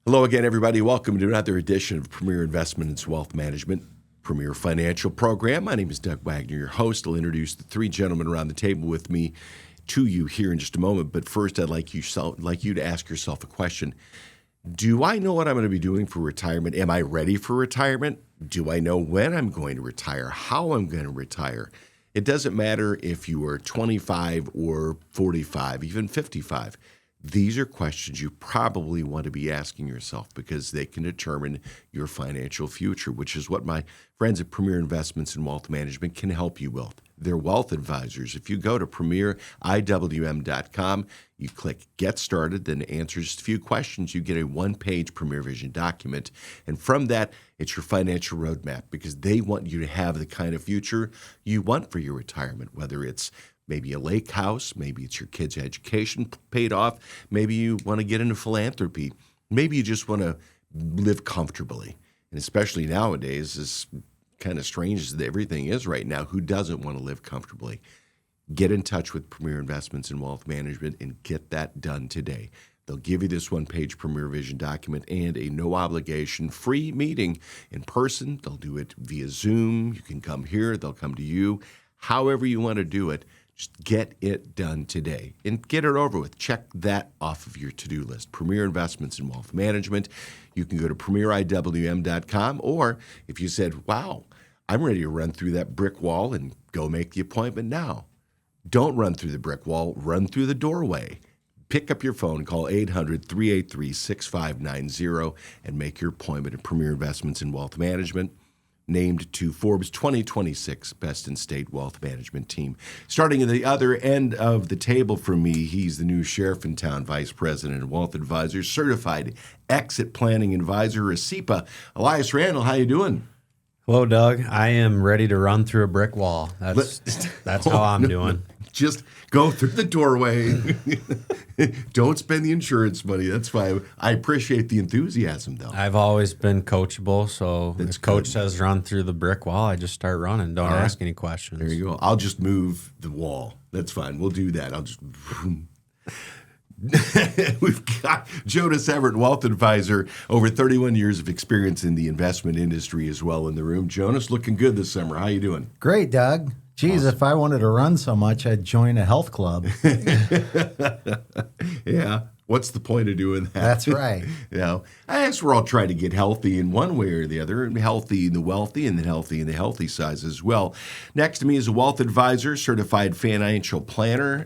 Hello again, everybody. Welcome to another edition of Premier Investments and Wealth Management, Premier Financial Program. My name is Doug Wagner, your host. I'll introduce the three gentlemen around the table with me to you here in just a moment. But first, I'd like you to ask yourself a question. Do I know what I'm going to be doing for retirement? Am I ready for retirement? Do I know when I'm going to retire? How I'm going to retire? It doesn't matter if you are 25 or 45, even 55. These are questions you probably want to be asking yourself because they can determine your financial future, which is what my friends at Premier Investments and Wealth Management can help you with. They're wealth advisors. If you go to premieriwm.com, you click Get Started, then answer just a few questions. You get a one-page Premier Vision document. And from that, it's your financial roadmap because they want you to have the kind of future you want for your retirement, whether it's maybe a lake house, maybe it's your kids' education paid off, maybe you want to get into philanthropy, maybe you just want to live comfortably. And especially nowadays, as kind of strange as everything is right now, who doesn't want to live comfortably? Get in touch with Premier Investments and Wealth Management and get that done today. They'll give you this one-page Premier Vision document and a no-obligation free meeting in person. They'll do it via Zoom. You can come here. They'll come to you. However you want to do it, just get it done today and get it over with. Check that off of your to-do list. Premier Investments and Wealth Management. You can go to premieriwm.com, or if you said, wow, I'm ready to run through that brick wall and go make the appointment now. Don't run through the brick wall. Run through the doorway. Pick up your phone, call 800-383-6590, and make your appointment at Premier Investments and Wealth Management. Named to Forbes 2026 Best in State Wealth Management Team. Starting at the other end of the table from me, he's the new sheriff in town, Vice President and Wealth Advisor, Certified Exit Planning Advisor, or SIPC. Elias Randel, how you doing? Hello, Doug. I am ready to run through a brick wall. That's how I'm doing. Just go through the doorway. Don't spend the insurance money. That's fine. I appreciate the enthusiasm, though. I've always been coachable, so if coach says run through the brick wall, I just start running. Don't ask any questions. There you go. I'll just move the wall. That's fine. We'll do that. I'll just... We've got Jonas Everett, wealth advisor, over 31 years of experience in the investment industry as well in the room. Jonas, looking good this summer. How you doing? Great, Doug. Geez, awesome. If I wanted to run so much, I'd join a health club. Yeah. What's the point of doing that? That's right. I guess we're all trying to get healthy in one way or the other, healthy in the wealthy and then healthy in the healthy size as well. Next to me is a wealth advisor, certified financial planner, a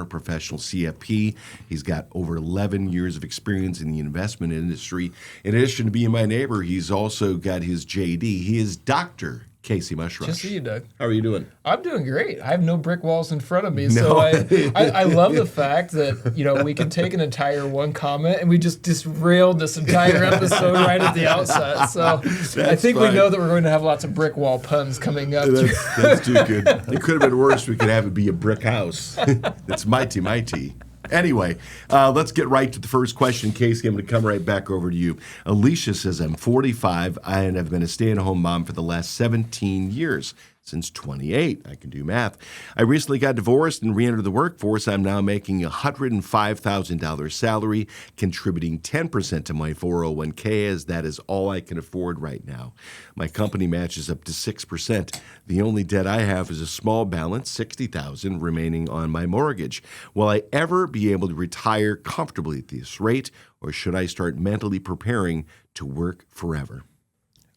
professional CFP. He's got over 11 years of experience in the investment industry. In addition to being my neighbor, he's also got his JD. He is Dr. Casey Mushrush. Just see you, Doug. How are you doing? I'm doing great. I have no brick walls in front of me, so I love the fact that we can take an entire one comment and we just derailed this entire episode right at the outset. So I think we know that we're going to have lots of brick wall puns coming up. That's too good. It could have been worse. We could have it be a brick house. It's mighty. Anyway, let's get right to the first question. Casey, I'm going to come right back over to you. Alicia says, I'm 45 and I've been a stay-at-home mom for the last 17 years. Since 28. I can do math. I recently got divorced and re-entered the workforce. I'm now making a $105,000 salary, contributing 10% to my 401k, as that is all I can afford right now. My company matches up to 6%. The only debt I have is a small balance, $60,000, remaining on my mortgage. Will I ever be able to retire comfortably at this rate, or should I start mentally preparing to work forever?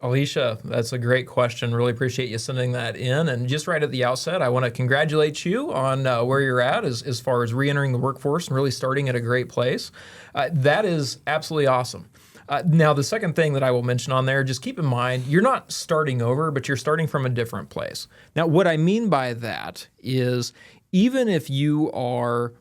Alicia, that's a great question. Really appreciate you sending that in. And just right at the outset, I want to congratulate you on where you're at as far as re-entering the workforce and really starting at a great place. That is absolutely awesome. Now, the second thing that I will mention on there, just keep in mind, you're not starting over, but you're starting from a different place. Now, what I mean by that is even if you are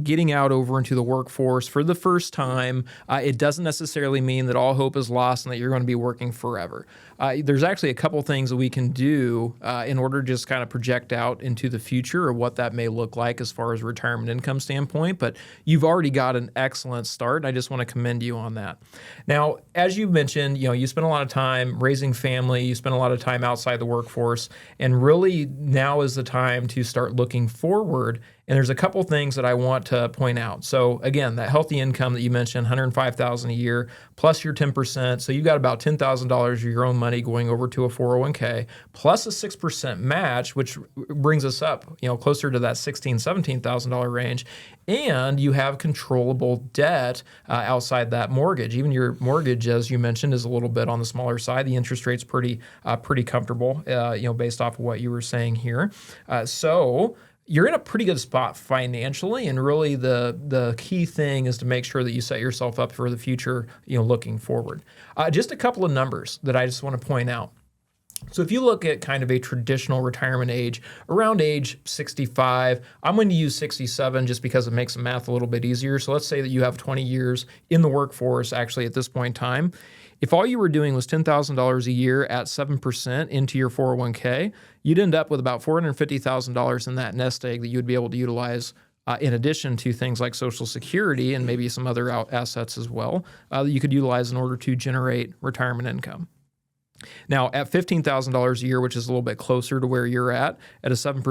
getting out over into the workforce for the first time, it doesn't necessarily mean that all hope is lost and that you're going to be working forever. There's actually a couple things that we can do in order to just kind of project out into the future or what that may look like as far as retirement income standpoint. But you've already got an excellent start. I just want to commend you on that. Now, as you mentioned, you spend a lot of time raising family, you spend a lot of time outside the workforce, and really now is the time to start looking forward And there's a couple things that I want to point out. So again, that healthy income that you mentioned, $105,000 a year plus your 10%. So you got about $10,000 of your own money going over to a 401k plus a 6% match, which brings us up, closer to that $16,000, $17,000 range. And you have controllable debt outside that mortgage. Even your mortgage, as you mentioned, is a little bit on the smaller side. The interest rate's pretty comfortable, based off of what you were saying here. So you're in a pretty good spot financially, and really the key thing is to make sure that you set yourself up for the future, looking forward. Just a couple of numbers that I just want to point out. So if you look at kind of a traditional retirement age, around age 65, I'm going to use 67 just because it makes the math a little bit easier. So let's say that you have 20 years in the workforce actually at this point in time. If all you were doing was $10,000 a year at 7% into your 401k, you'd end up with about $450,000 in that nest egg that you would be able to utilize in addition to things like Social Security and maybe some other assets as well that you could utilize in order to generate retirement income. Now, at $15,000 a year, which is a little bit closer to where you're at a 7%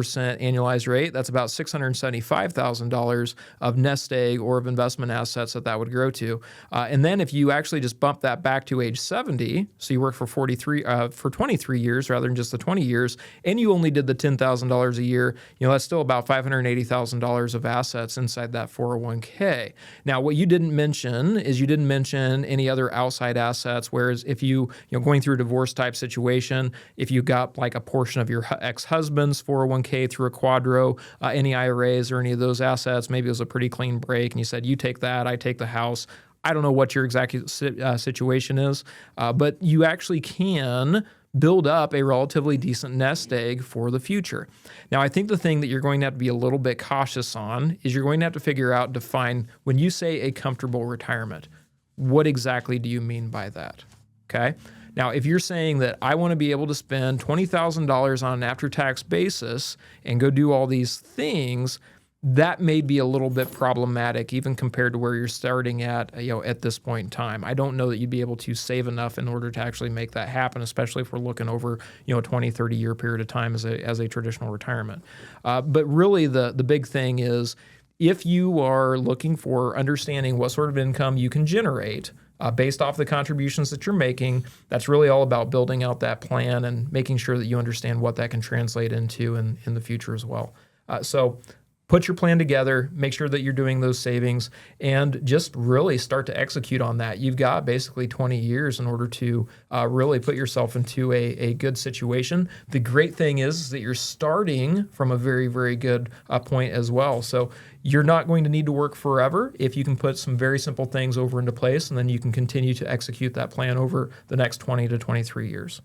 annualized rate, that's about $675,000 of nest egg or of investment assets that would grow to. And then if you actually just bump that back to age 70, so you work for 23 years rather than just the 20 years, and you only did the $10,000 a year, that's still about $580,000 of assets inside that 401k. Now, what you didn't mention is you didn't mention any other outside assets, whereas if you going through a divorce type situation, if you got like a portion of your ex-husband's 401k through a quadro, any IRAs or any of those assets, maybe it was a pretty clean break and you said, you take that, I take the house. I don't know what your exact situation is, but you actually can build up a relatively decent nest egg for the future. Now, I think the thing that you're going to have to be a little bit cautious on is you're going to have to define when you say a comfortable retirement, what exactly do you mean by that? Okay. Now, if you're saying that I want to be able to spend $20,000 on an after-tax basis and go do all these things, that may be a little bit problematic even compared to where you're starting at, at this point in time. I don't know that you'd be able to save enough in order to actually make that happen, especially if we're looking over, a 20, 30-year period of time as a traditional retirement. But really the big thing is if you are looking for understanding what sort of income you can generate, based off the contributions that you're making, that's really all about building out that plan and making sure that you understand what that can translate into in the future as well. So put your plan together, make sure that you're doing those savings, and just really start to execute on that. You've got basically 20 years in order to really put yourself into a good situation. The great thing is that you're starting from a very, very good point as well. So you're not going to need to work forever if you can put some very simple things over into place, and then you can continue to execute that plan over the next 20 to 23 years.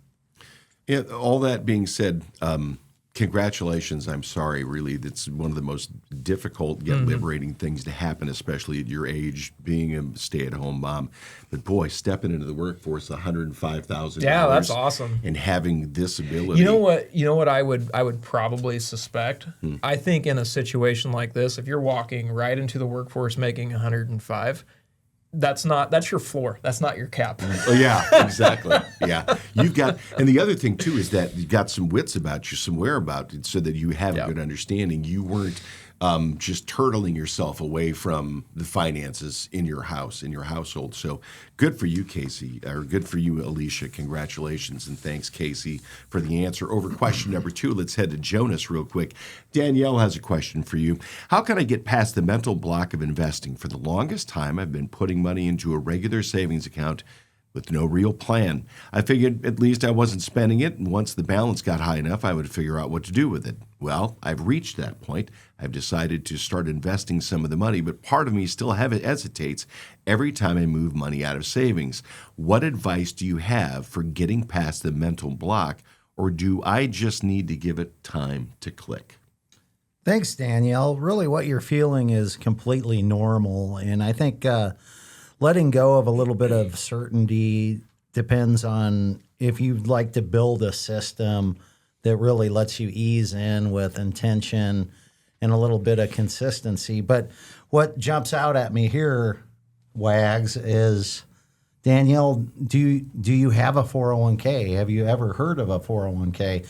Yeah, all that being said, congratulations. I'm sorry, really. That's one of the most difficult yet liberating things to happen, especially at your age, being a stay-at-home mom. But boy, stepping into the workforce, $105,000. Yeah, that's awesome. And having this ability. You know what I would probably suspect? I think in a situation like this, if you're walking right into the workforce making 105, that's your floor. That's not your cap. Oh, yeah, exactly. Yeah. And the other thing, too, is that you got some wits about you, some whereabouts, so that you have a good understanding. You weren't just turtling yourself away from the finances in your house, in your household. So good for you, Casey, or good for you, Alicia. Congratulations, and thanks, Casey, for the answer. Over question number 2, let's head to Jonas real quick. Danielle has a question for you. How can I get past the mental block of investing? For the longest time, I've been putting money into a regular savings account with no real plan. I figured at least I wasn't spending it, and once the balance got high enough, I would figure out what to do with it. Well, I've reached that point. I've decided to start investing some of the money, but part of me still hesitates every time I move money out of savings. What advice do you have for getting past the mental block, or do I just need to give it time to click? Thanks, Danielle. Really what you're feeling is completely normal, and I think letting go of a little bit of certainty depends on if you'd like to build a system that really lets you ease in with intention and a little bit of consistency. But what jumps out at me here, Wags, is, Danielle, do you have a 401k? Have you ever heard of a 401k?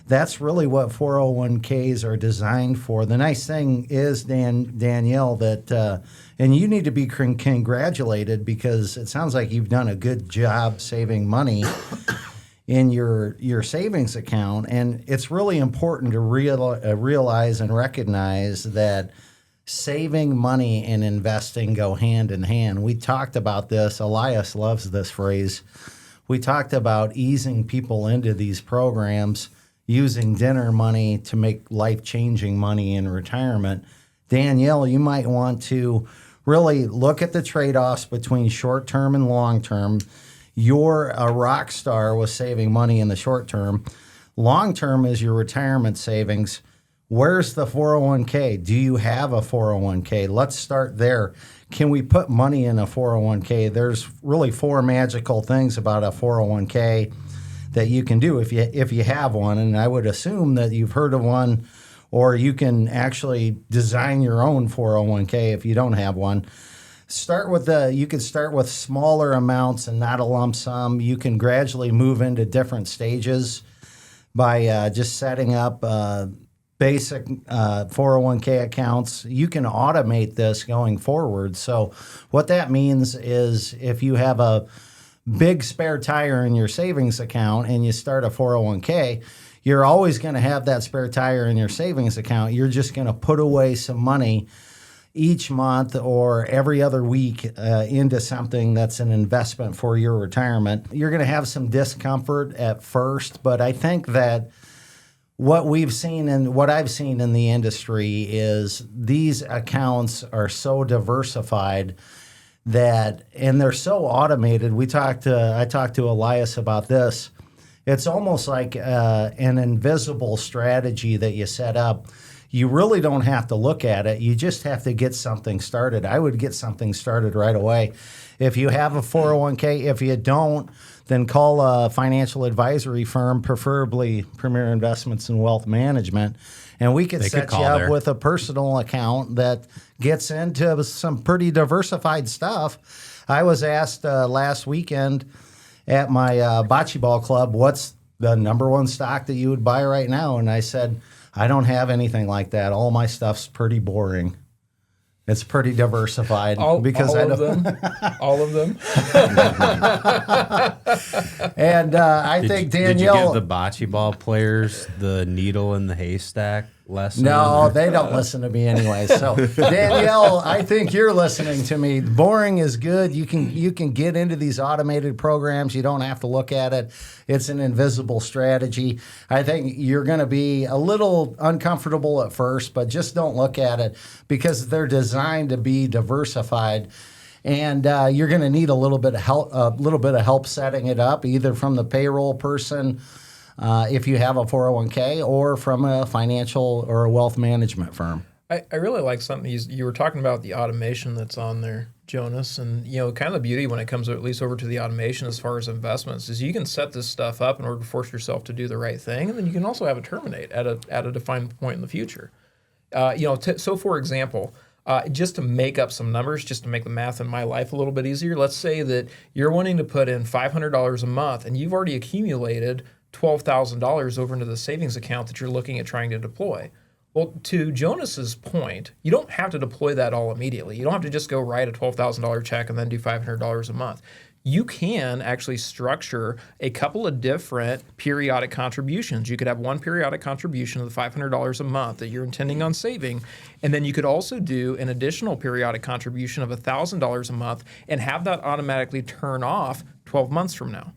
that's really what 401ks are designed for. The nice thing is, Danielle, that and you need to be congratulated because it sounds like you've done a good job saving money in your savings account. And it's really important to realize and recognize that saving money and investing go hand in hand. We talked about this. Elias loves this phrase. We talked about easing people into these programs, using dinner money to make life-changing money in retirement. Danielle, you might want to really look at the trade-offs between short-term and long-term. You're a rock star with saving money in the short term. Long-term is your retirement savings. Where's the 401k? Do you have a 401k? Let's start there. Can we put money in a 401k? There's really 4 magical things about a 401k that you can do if you have one, and I would assume that you've heard of one, or you can actually design your own 401k if you don't have one. You can start with smaller amounts and not a lump sum. You can gradually move into different stages by just setting up basic 401k accounts. You can automate this going forward. So what that means is if you have a big spare tire in your savings account and you start a 401k, you're always going to have that spare tire in your savings account. You're just going to put away some money each month or every other week into something that's an investment for your retirement. You're going to have some discomfort at first, but I think that what we've seen and what I've seen in the industry is these accounts are so diversified and they're so automated. I talked to Elias about this. It's almost like an invisible strategy that you set up. You really don't have to look at it. You just have to get something started. I would get something started right away. If you have a 401k, if you don't, then call a financial advisory firm, preferably Premier Investments and Wealth Management, and we could set you up with a personal account that gets into some pretty diversified stuff. I was asked last weekend at my bocce ball club, what's the number one stock that you would buy right now? And I said, I don't have anything like that. All my stuff's pretty boring. It's pretty diversified. All of them. And I think Danielle. Did you give the bocce ball players the needle in the haystack lesson? No, they don't listen to me anyway. So Danielle, I think you're listening to me. Boring is good. You can get into these automated programs. You don't have to look at it. It's an invisible strategy. I think you're going to be a little uncomfortable at first, but just don't look at it because they're designed to be diversified. And you're going to need a little bit of help setting it up, either from the payroll person, if you have a 401k, or from a financial or a wealth management firm. I really like something you were talking about, the automation that's on there, Jonas. And, kind of the beauty when it comes at least over to the automation as far as investments is you can set this stuff up in order to force yourself to do the right thing. And then you can also have it terminate at a defined point in the future. So for example, just to make up some numbers, just to make the math in my life a little bit easier, let's say that you're wanting to put in $500 a month and you've already accumulated $12,000 over into the savings account that you're looking at trying to deploy. Well, to Jonas's point, you don't have to deploy that all immediately. You don't have to just go write a $12,000 check and then do $500 a month. You can actually structure a couple of different periodic contributions. You could have one periodic contribution of the $500 a month that you're intending on saving, and then you could also do an additional periodic contribution of $1,000 a month and have that automatically turn off 12 months from now.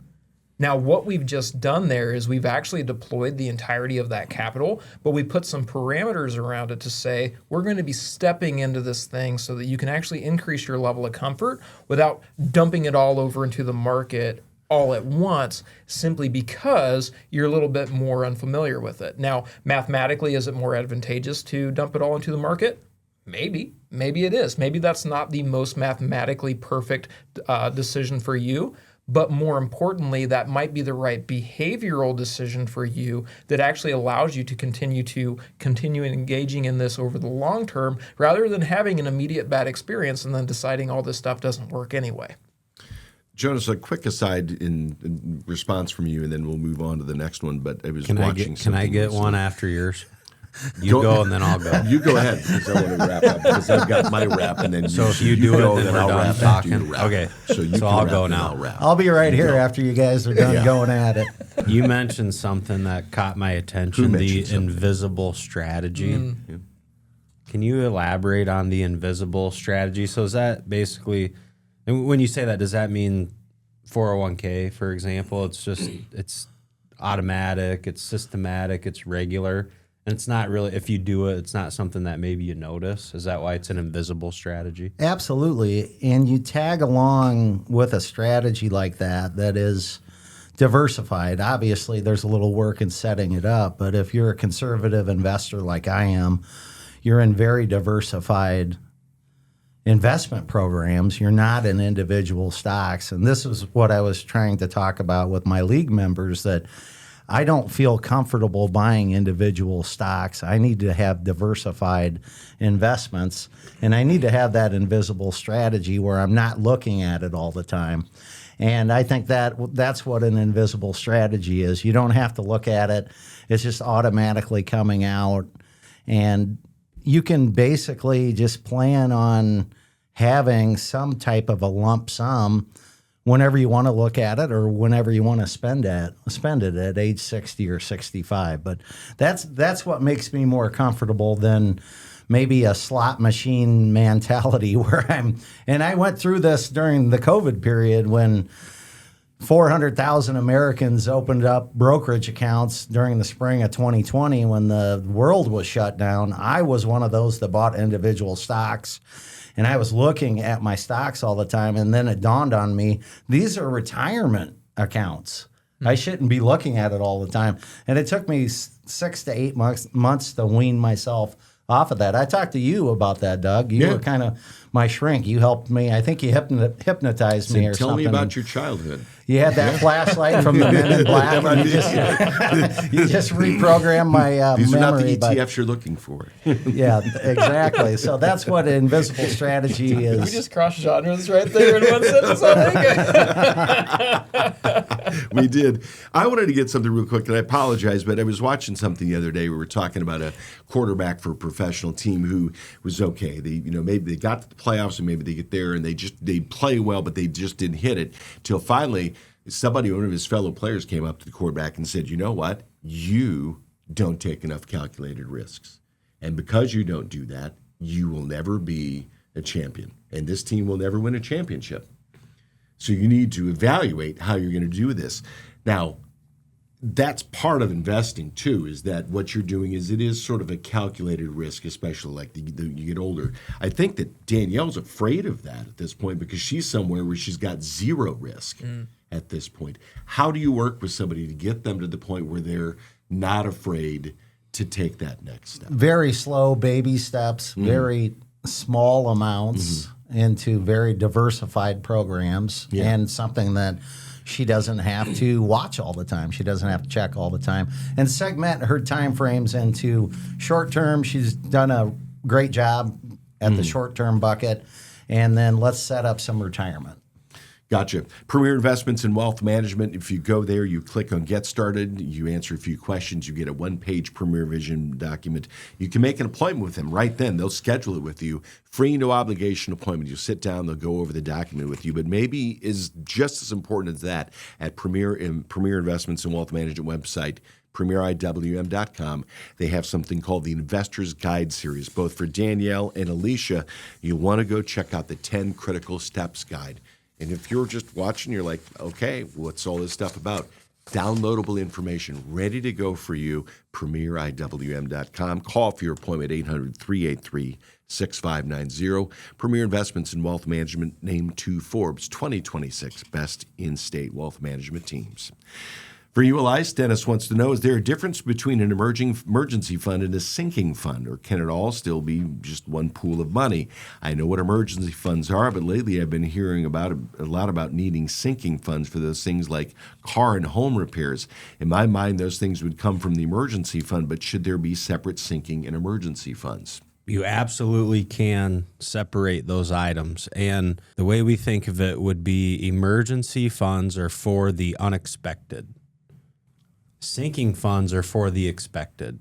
Now, what we've just done there is we've actually deployed the entirety of that capital, but we put some parameters around it to say we're going to be stepping into this thing so that you can actually increase your level of comfort without dumping it all over into the market all at once, simply because you're a little bit more unfamiliar with it. Now, mathematically, is it more advantageous to dump it all into the market? Maybe it is. Maybe that's not the most mathematically perfect decision for you. But more importantly, that might be the right behavioral decision for you that actually allows you to continue engaging in this over the long term, rather than having an immediate bad experience and then deciding all this stuff doesn't work anyway. Jonas, a quick aside in response from you, and then we'll move on to the next one. But I was Can watching Can I something get recently. one after yours? You go and then I'll go. You go ahead, because I want to wrap up, because I've got my wrap, and then So if you do go, it, then we're I'll done wrap after you talking. wrap. Okay. So you So can I'll wrap, go then now. I'll wrap. I'll be right here after you guys are done going at it. You mentioned something that caught my attention, the mentioned something? invisible strategy. Can you elaborate on the invisible strategy? So is that basically, and when you say that, does that mean 401k, for example? It's automatic, it's systematic, it's regular, and it's not really, if you do it, it's not something that maybe you notice. Is that why it's an invisible strategy? Absolutely. And you tag along with a strategy like that is diversified. Obviously, there's a little work in setting it up, but if you're a conservative investor like I am, you're in very diversified investment programs. You're not in individual stocks. And this is what I was trying to talk about with my league members, that I don't feel comfortable buying individual stocks. I need to have diversified investments, and I need to have that invisible strategy where I'm not looking at it all the time. And I think that's what an invisible strategy is. You don't have to look at it. It's just automatically coming out. And you can basically just plan on having some type of a lump sum whenever you want to look at it or whenever you want to spend it at age 60 or 65. But that's what makes me more comfortable than maybe a slot machine mentality where I went through this during the COVID period when 400,000 Americans opened up brokerage accounts during the spring of 2020 when the world was shut down. I was one of those that bought individual stocks, and I was looking at my stocks all the time. And then it dawned on me, these are retirement accounts. I shouldn't be looking at it all the time. And it took me 6 to 8 months to wean myself off of that. I talked to you about that, Doug. You were kind of my shrink. You helped me. I think you hypnotized me or Tell something. me about your childhood. You had that flashlight from the Men in Black. And you just reprogrammed my These memory. are not the but- ETFs you're looking for. yeah, exactly. So that's what invisible strategy We is. just crossed genres right there in one sentence, I think. We did. I wanted to get something real quick, and I apologize, but I was watching something the other day. We were talking about a quarterback for a professional team who was okay. Maybe they got to the playoffs, and maybe they get there, and they play well, but they just didn't hit it till finally one of his fellow players came up to the quarterback and said, "You know what? You don't take enough calculated risks, and because you don't do that, you will never be a champion, and this team will never win a championship." So you need to evaluate how you're going to do this. Now, that's part of investing too, is that what you're doing is it is sort of a calculated risk, especially like you get older. I think that Danielle's afraid of that at this point because she's somewhere where she's got zero risk at this point. How do you work with somebody to get them to the point where they're not afraid to take that next step? Very slow baby steps, very small amounts into very diversified programs, and something that she doesn't have to watch all the time. She doesn't have to check all the time. And segment her time frames into short term. She's done a great job at the short term bucket. And then let's set up some retirement. Gotcha. Premier Investments in Wealth Management. If you go there, you click on Get Started, you answer a few questions, you get a one-page Premier Vision document. You can make an appointment with them right then. They'll schedule it with you. Free, no obligation appointment. You sit down, they'll go over the document with you. But maybe is just as important as that at Premier Investments in Wealth Management website, premieriwm.com. They have something called the Investor's Guide Series, both for Danielle and Alicia. You want to go check out the 10 Critical Steps Guide. And if you're just watching, you're like, okay, what's all this stuff about? Downloadable information ready to go for you, premieriwm.com. Call for your appointment, 800-383-6590. Premier Investments in Wealth Management named to Forbes 2026 Best In-State Wealth Management Teams. For you, Elias, Dennis wants to know, is there a difference between an emergency fund and a sinking fund, or can it all still be just one pool of money? I know what emergency funds are, but lately I've been hearing a lot about needing sinking funds for those things like car and home repairs. In my mind, those things would come from the emergency fund, but should there be separate sinking and emergency funds? You absolutely can separate those items. And the way we think of it would be emergency funds are for the unexpected. Sinking funds are for the expected.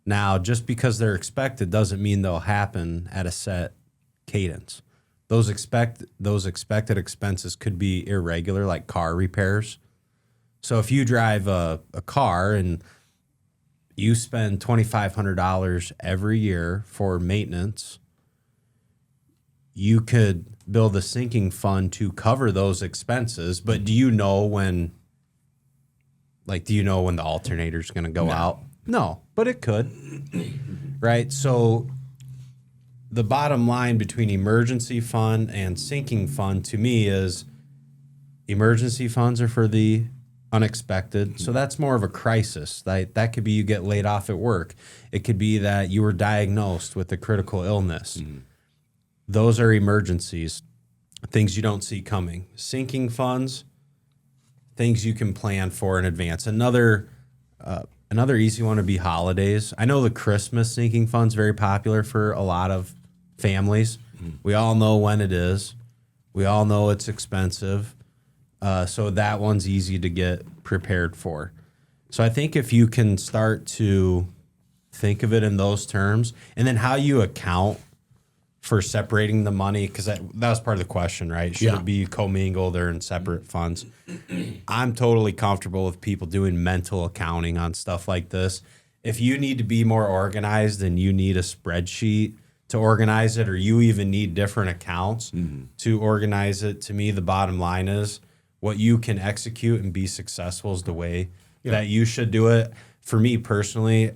Now, just because they're expected doesn't mean they'll happen at a set cadence. Those expected expenses could be irregular, like car repairs. So if you drive a car and you spend $2,500 every year for maintenance, you could build a sinking fund to cover those expenses. But do you know when the alternator's going to go out? No, but it could, right? So the bottom line between emergency fund and sinking fund to me is emergency funds are for the unexpected. So that's more of a crisis. That could be you get laid off at work. It could be that you were diagnosed with a critical illness. Those are emergencies, things you don't see coming. Sinking funds, things you can plan for in advance. Another easy one would be holidays. I know the Christmas sinking fund's very popular for a lot of families. We all know when it is. We all know it's expensive. So that one's easy to get prepared for. So I think if you can start to think of it in those terms, and then how you account for separating the money, because that was part of the question, right? Should it be commingled or in separate funds? I'm totally comfortable with people doing mental accounting on stuff like this. If you need to be more organized and you need a spreadsheet to organize it, or you even need different accounts to organize it, to me, the bottom line is what you can execute and be successful is the way that you should do it. For me personally,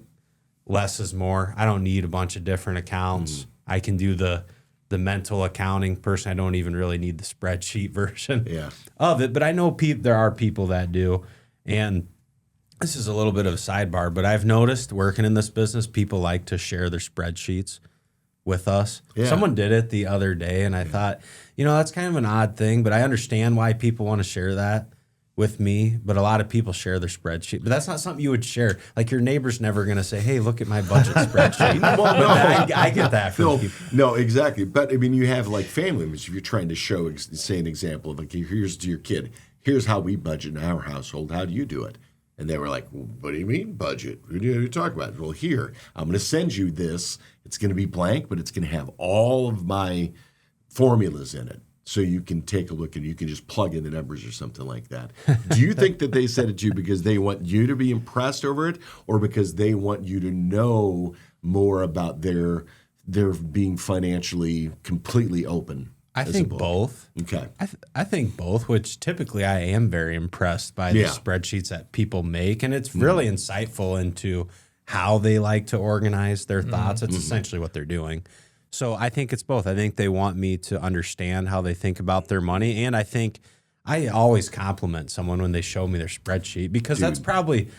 less is more. I don't need a bunch of different accounts. I can do the mental accounting. Personally, I don't even really need the spreadsheet version of it. But I know there are people that do. And this is a little bit of a sidebar, but I've noticed working in this business, people like to share their spreadsheets with us. Someone did it the other day, and I thought, that's kind of an odd thing, but I understand why people want to share that with me. But a lot of people share their spreadsheet, but that's not something you would share. Like your neighbor's never going to say, "Hey, look at my budget spreadsheet." I get that from people. No, exactly. But I mean, you have like family members. If you're trying to say an example of like, here's to your kid, here's how we budget in our household. How do you do it? And they were like, "What do you mean budget? What are you talking about?" Well, here, I'm going to send you this. It's going to be blank, but it's going to have all of my formulas in it. So you can take a look and you can just plug in the numbers or something like that. Do you think that they sent it to you because they want you to be impressed over it, or because they want you to know more about their being financially completely open? I think both. Okay. I think both, which typically I am very impressed by the spreadsheets that people make. And it's really insightful into how they like to organize their thoughts. It's essentially what they're doing. So I think it's both. I think they want me to understand how they think about their money. And I think I always compliment someone when they show me their spreadsheet, because that's probably,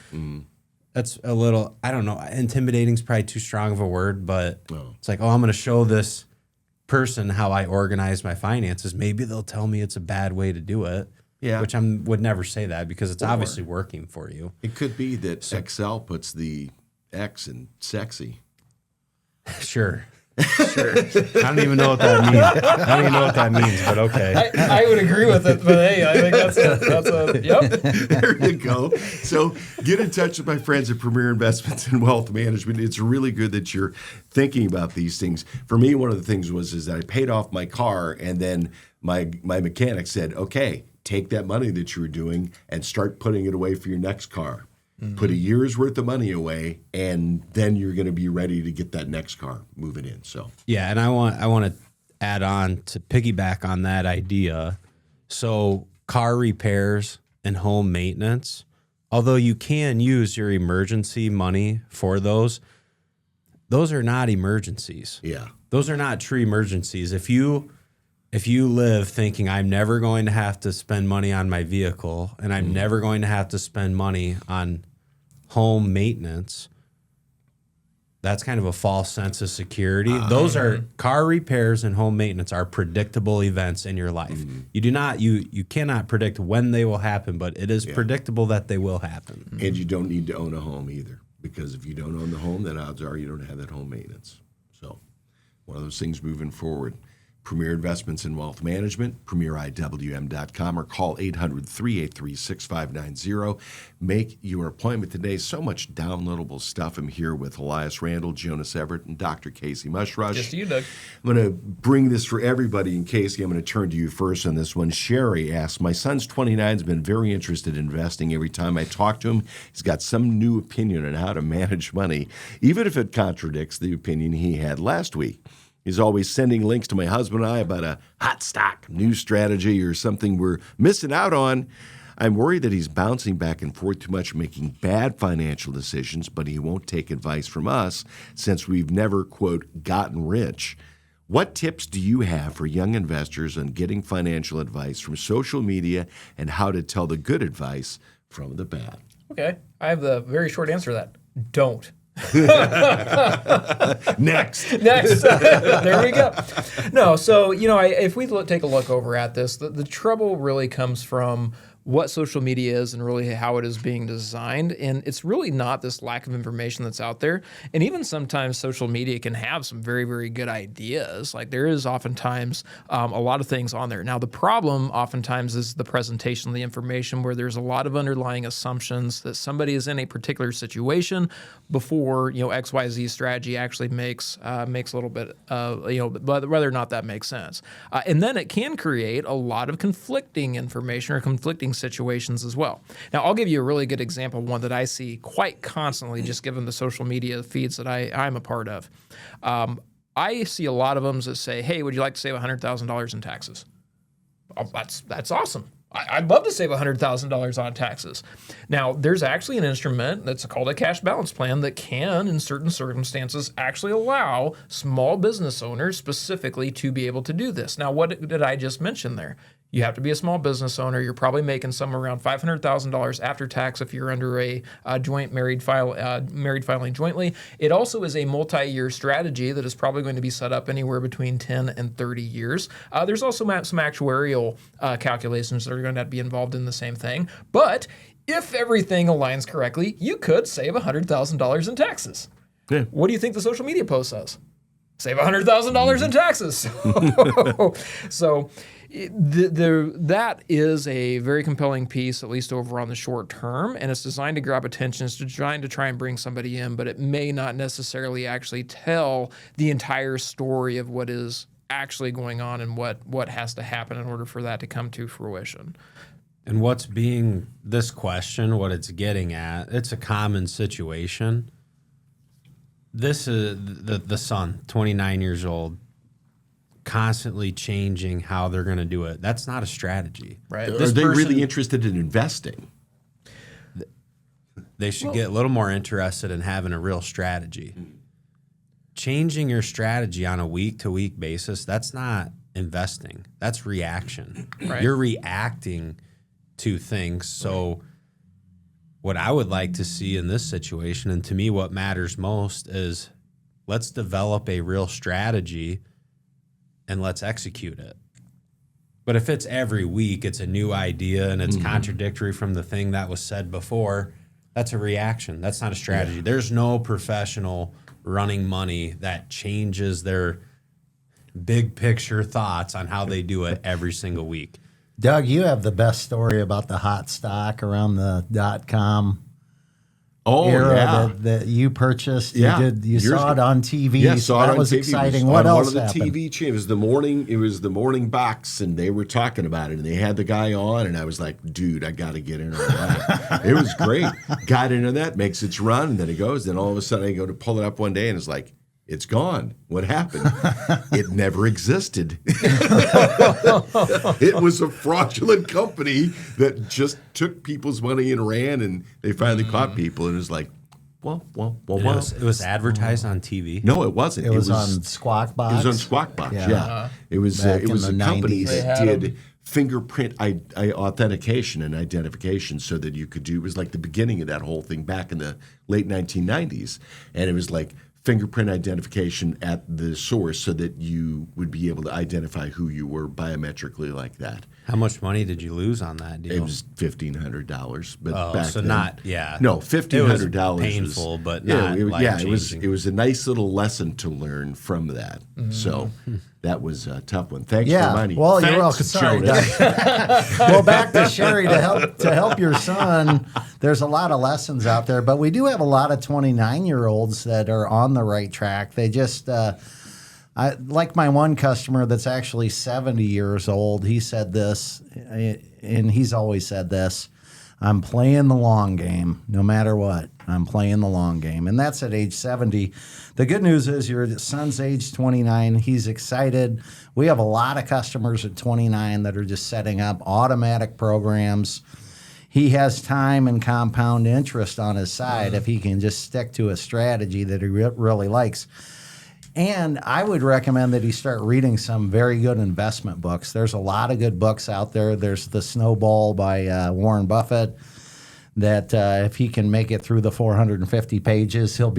that's a little, I don't know, intimidating is probably too strong of a word, but it's like, I'm going to show this person how I organize my finances. Maybe they'll tell me it's a bad way to do it. Yeah. Which I would never say that, because it's obviously working for you. It could be that Excel puts the X in sexy. Sure. I don't even know what that means. But okay. I would agree with it, but hey, I think that's a yep. There you go. So get in touch with my friends at Premier Investments and Wealth Management. It's really good that you're thinking about these things. For me, one of the things is that I paid off my car, and then my mechanic said, "Okay, take that money that you were doing and start putting it away for your next car. Put a year's worth of money away, and then you're going to be ready to get that next car moving in." So yeah, and I want to add on to piggyback on that idea. So car repairs and home maintenance, although you can use your emergency money for those are not emergencies. Yeah, those are not true emergencies. If you live thinking I'm never going to have to spend money on my vehicle, and I'm never going to have to spend money on home maintenance, that's kind of a false sense of security. Those are car repairs and home maintenance are predictable events in your life. You cannot predict when they will happen, but it is predictable that they will happen. And you don't need to own a home either, because if you don't own the home, then odds are you don't have that home maintenance. So one of those things moving forward. Premier Investments in Wealth Management, premieriwm.com, or call 800-383-6590. Make your appointment today. So much downloadable stuff. I'm here with Elias Randel, Jonas Everett, and Dr. Casey Mushrush. Just you, Doug. I'm going to bring this for everybody. And Casey, I'm going to turn to you first on this one. Sherry asks, my son's 29, has been very interested in investing. Every time I talk to him, he's got some new opinion on how to manage money, even if it contradicts the opinion he had last week. He's always sending links to my husband and I about a hot stock, new strategy, or something we're missing out on. I'm worried that he's bouncing back and forth too much, making bad financial decisions, but he won't take advice from us since we've never, quote, gotten rich. What tips do you have for young investors on getting financial advice from social media and how to tell the good advice from the bad? Okay. I have the very short answer to that. Don't. Next. There we go. No, so, if we take a look over at this, the trouble really comes from what social media is and really how it is being designed. And it's really not this lack of information that's out there. And even sometimes social media can have some very, very good ideas. Like there is oftentimes a lot of things on there. Now, the problem oftentimes is the presentation of the information where there's a lot of underlying assumptions that somebody is in a particular situation before, XYZ strategy actually makes a little bit, but whether or not that makes sense. And then it can create a lot of conflicting information or conflicting situations as well. Now, I'll give you a really good example, one that I see quite constantly, just given the social media feeds that I'm a part of. I see a lot of them that say, hey, would you like to save $100,000 in taxes? Oh, that's awesome. I'd love to save $100,000 on taxes. Now, there's actually an instrument that's called a cash balance plan that can, in certain circumstances, actually allow small business owners specifically to be able to do this. Now, what did I just mention there? You have to be a small business owner. You're probably making somewhere around $500,000 after tax if you're under a joint married filing jointly. It also is a multi-year strategy that is probably going to be set up anywhere between 10 and 30 years. There's also some actuarial calculations that are going to be involved in the same thing. But if everything aligns correctly, you could save $100,000 in taxes. Yeah. What do you think the social media post says? Save $100,000 in taxes. So that is a very compelling piece, at least over on the short term, and it's designed to grab attention. It's designed to try and bring somebody in, but it may not necessarily actually tell the entire story of what is actually going on and what has to happen in order for that to come to fruition. And what's being this question, what it's getting at, it's a common situation. This is the son, 29 years old, constantly changing how they're going to do it. That's not a strategy. Right. Are they really interested in investing? They should get a little more interested in having a real strategy. Changing your strategy on a week-to-week basis, that's not investing. That's reaction. Right. You're reacting to things. So what I would like to see in this situation, and to me what matters most, is let's develop a real strategy and let's execute it. But if it's every week, it's a new idea and it's contradictory from the thing that was said before, that's a reaction. That's not a strategy. Yeah. There's no professional running money that changes their big picture thoughts on how they do it every single week. Doug, you have the best story about the hot stock around the .com era that you purchased. Yeah. You saw it on TV. Yeah, so that was exciting. What else happened? One of the TV channels. It was the morning box, and they were talking about it, and they had the guy on, and I was like, dude, I got to get in on that. It was great. Got into that, makes its run, and then it goes. Then all of a sudden, I go to pull it up one day, and it's like, it's gone. What happened? It never existed. It was a fraudulent company that just took people's money and ran, and they finally caught people. And it was like, well. It was advertised on TV? No, it wasn't. It was on Squawk Box? It was on Squawk Box, yeah. It was a company that did fingerprint authentication and identification so that you could do, it was like the beginning of that whole thing back in the late 1990s. And it was like fingerprint identification at the source so that you would be able to identify who you were biometrically like that. How much money did you lose on that deal? It was $1,500, but Oh, so then, not, yeah. No, $1,500 was painful, but not it life-changing. was a nice little lesson to learn from that. So that was a tough one. Thanks for Yeah. reminding. Well, Thanks, you're welcome. Sorry, Jonas. Doug. Well, back to Sherry to help your son. There's a lot of lessons out there, but we do have a lot of 29-year-olds that are on the right track. They just I like my one customer that's actually 70 years old. He said this, and he's always said this: I'm playing the long game, no matter what. I'm playing the long game, and that's at age 70. The good news is your son's age 29. He's excited. We have a lot of customers at 29 that are just setting up automatic programs. He has time and compound interest on his side if he can just stick to a strategy that he really likes. And I would recommend that he start reading some very good investment books. There's a lot of good books out there. There's The Snowball by Warren Buffett, that if he can make it through the 450 pages, he'll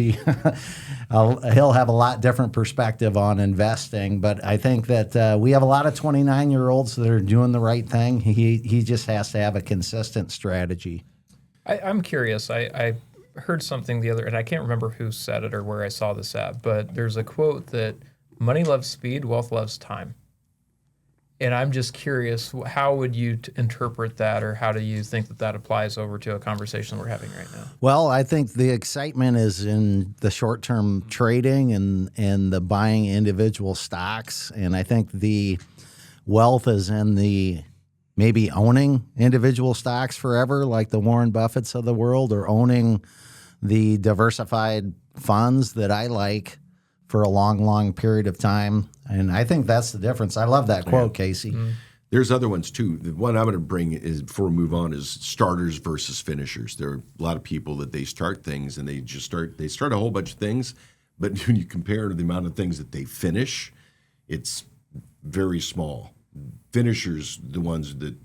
have a lot different perspective on investing. But I think that we have a lot of 29-year-olds that are doing the right thing. He just has to have a consistent strategy. I'm curious. I heard something the other, and I can't remember who said it or where I saw this at, but there's a quote that money loves speed, wealth loves time. And I'm just curious, how would you interpret that, or how do you think that applies over to a conversation we're having right now? Well, I think the excitement is in the short-term trading and the buying individual stocks. And I think the wealth is in the maybe owning individual stocks forever, like the Warren Buffetts of the world, or owning the diversified funds that I like for a long, long period of time. And I think that's the difference. I love that quote, Casey. Mm-hmm. There's other ones too. The one I'm going to bring is, before we move on, is starters versus finishers. There are a lot of people that they start things and they start a whole bunch of things, but when you compare to the amount of things that they finish, it's very small. Finishers, the ones that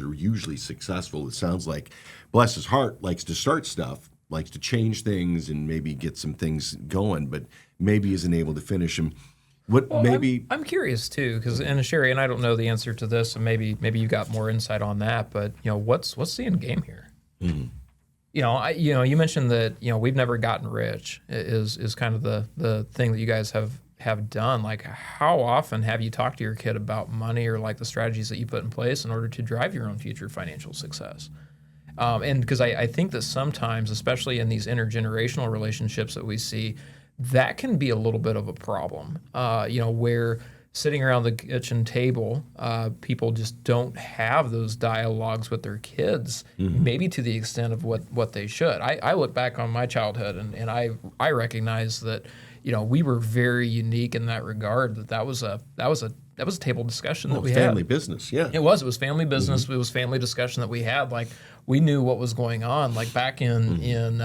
are usually successful. It sounds like, bless his heart, likes to start stuff, likes to change things and maybe get some things going, but maybe isn't able to finish them. I'm curious too, because Sherry, and I don't know the answer to this, and maybe you got more insight on that. But what's the end game here? Mm-hmm. You mentioned that we've never gotten rich is kind of the thing that you guys have done. Like, how often have you talked to your kid about money, or like the strategies that you put in place in order to drive your own future financial success? And because I think that sometimes, especially in these intergenerational relationships that we see, that can be a little bit of a problem, where sitting around the kitchen table, people just don't have those dialogues with their kids, maybe to the extent of what they should. I look back on my childhood and I recognize that, we were very unique in that regard, that was a table discussion that we had. Family business, yeah. It was family business. It was family discussion that we had. Like, we knew what was going on. Like, back in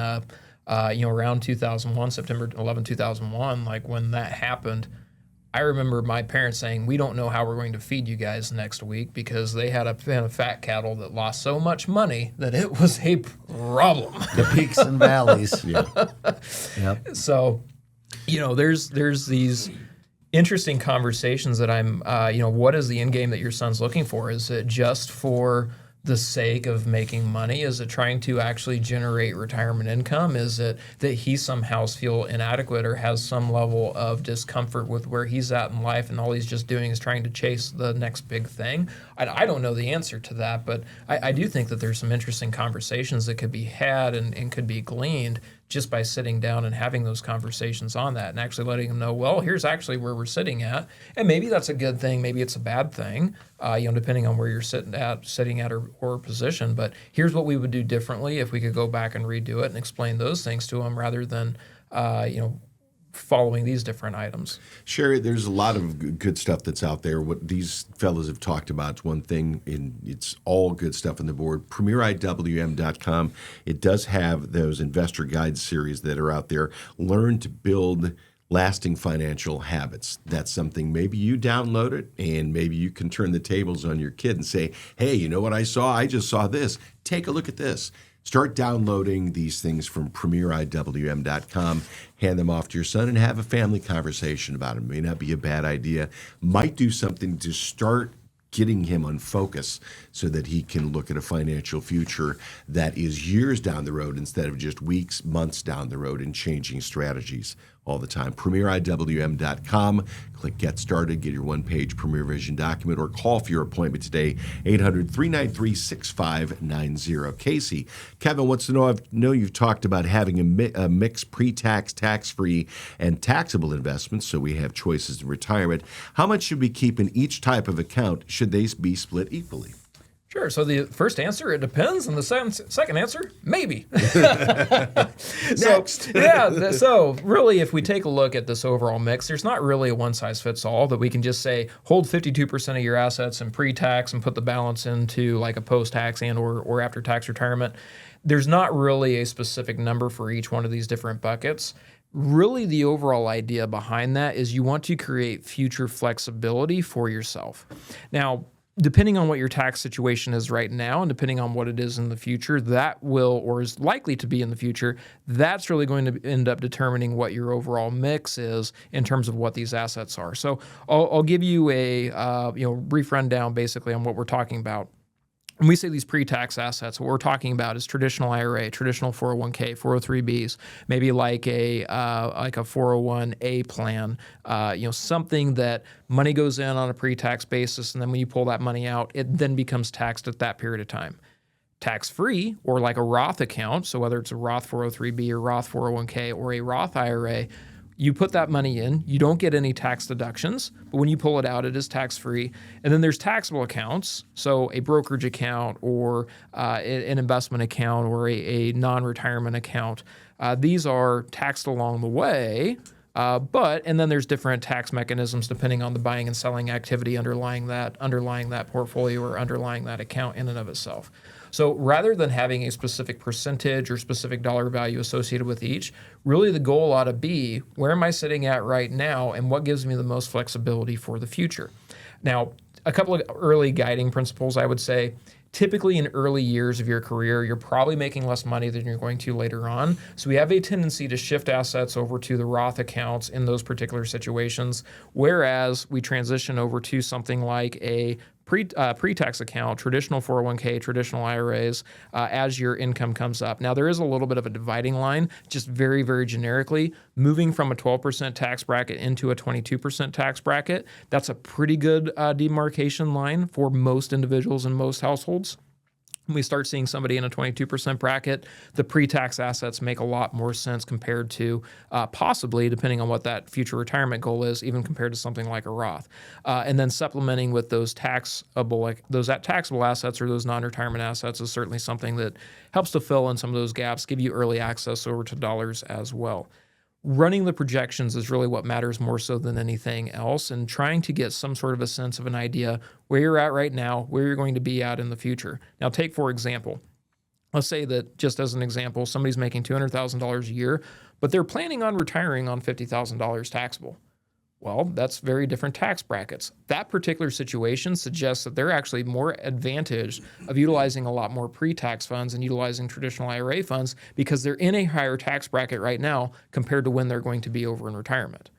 around 2001, September 11, 2001, like when that happened, I remember my parents saying, we don't know how we're going to feed you guys next week, because they had a pen of fat cattle that lost so much money that it was a problem. The peaks and valleys. Yeah. Yep. So, there's these interesting conversations that I'm, what is the end game that your son's looking for? Is it just for the sake of making money? Is it trying to actually generate retirement income? Is it that he somehow feels inadequate or has some level of discomfort with where he's at in life, and all he's just doing is trying to chase the next big thing? I don't know the answer to that, but I do think that there's some interesting conversations that could be had and could be gleaned just by sitting down and having those conversations on that, and actually letting them know, well, here's actually where we're sitting at, and maybe that's a good thing, maybe it's a bad thing, depending on where you're sitting at or position. But here's what we would do differently if we could go back and redo it and explain those things to them, rather than following these different items. Sherry, there's a lot of good stuff that's out there. What these fellows have talked about is one thing, and it's all good stuff on the board. PremierIWM.com. It does have those investor guide series that are out there. Learn to build lasting financial habits. That's something, maybe you download it, and maybe you can turn the tables on your kid and say, hey, you know what I saw? I just saw this. Take a look at this. Start downloading these things from premieriwm.com, hand them off to your son, and have a family conversation about them. May not be a bad idea. Might do something to start getting him on focus so that he can look at a financial future that is years down the road instead of just weeks, months down the road, and changing strategies all the time. premieriwm.com. Click Get Started, get your one-page Premier Vision document, or call for your appointment today, 800-393-6590. Casey, Kevin wants to know, I know you've talked about having a mixed pre-tax, tax-free, and taxable investments, so we have choices in retirement. How much should we keep in each type of account? Should they be split equally? Sure. So the first answer, it depends, and the second answer, maybe. Next. So really, if we take a look at this overall mix, there's not really a one-size-fits-all that we can just say, hold 52% of your assets in pre-tax and put the balance into like a post-tax and or after-tax retirement. There's not really a specific number for each one of these different buckets. Really, the overall idea behind that is you want to create future flexibility for yourself. Now, depending on what your tax situation is right now and depending on what it is in the future, that will, or is likely to be in the future, that's really going to end up determining what your overall mix is in terms of what these assets are. So I'll give you a brief rundown basically on what we're talking about. When we say these pre-tax assets, what we're talking about is traditional IRA, traditional 401k, 403bs, maybe like a 401a plan, something that money goes in on a pre-tax basis, and then when you pull that money out, it then becomes taxed at that period of time. Tax-free, or like a Roth account, so whether it's a Roth 403b or Roth 401k or a Roth IRA, you put that money in, you don't get any tax deductions, but when you pull it out, it is tax-free. And then there's taxable accounts, so a brokerage account or an investment account or a non-retirement account. These are taxed along the way, and then there's different tax mechanisms depending on the buying and selling activity underlying that portfolio or underlying that account in and of itself. So rather than having a specific percentage or specific dollar value associated with each, really the goal ought to be, where am I sitting at right now and what gives me the most flexibility for the future? Now, a couple of early guiding principles, I would say. Typically in early years of your career, you're probably making less money than you're going to later on. So we have a tendency to shift assets over to the Roth accounts in those particular situations, whereas we transition over to something like a pre-tax account, traditional 401k, traditional IRAs, as your income comes up. Now, there is a little bit of a dividing line, just very, very generically. Moving from a 12% tax bracket into a 22% tax bracket, that's a pretty good demarcation line for most individuals and most households. When we start seeing somebody in a 22% bracket, the pre-tax assets make a lot more sense compared to possibly, depending on what that future retirement goal is, even compared to something like a Roth. And then supplementing with those taxable assets or those non-retirement assets is certainly something that helps to fill in some of those gaps, give you early access over to dollars as well. Running the projections is really what matters more so than anything else, and trying to get some sort of a sense of an idea where you're at right now, where you're going to be at in the future. Now, take, for example, let's say that, just as an example, somebody's making $200,000 a year, but they're planning on retiring on $50,000 taxable. Well, that's very different tax brackets. That particular situation suggests that they're actually more advantaged of utilizing a lot more pre-tax funds and utilizing traditional IRA funds because they're in a higher tax bracket right now compared to when they're going to be over in retirement.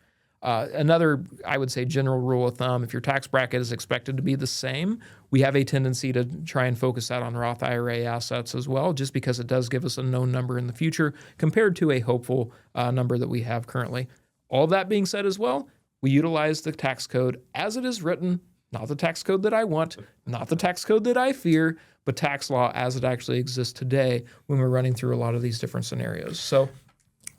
Another, I would say, general rule of thumb, if your tax bracket is expected to be the same, we have a tendency to try and focus that on Roth IRA assets as well, just because it does give us a known number in the future compared to a hopeful number that we have currently. All that being said as well, we utilize the tax code as it is written, not the tax code that I want, not the tax code that I fear, but tax law as it actually exists today when we're running through a lot of these different scenarios. So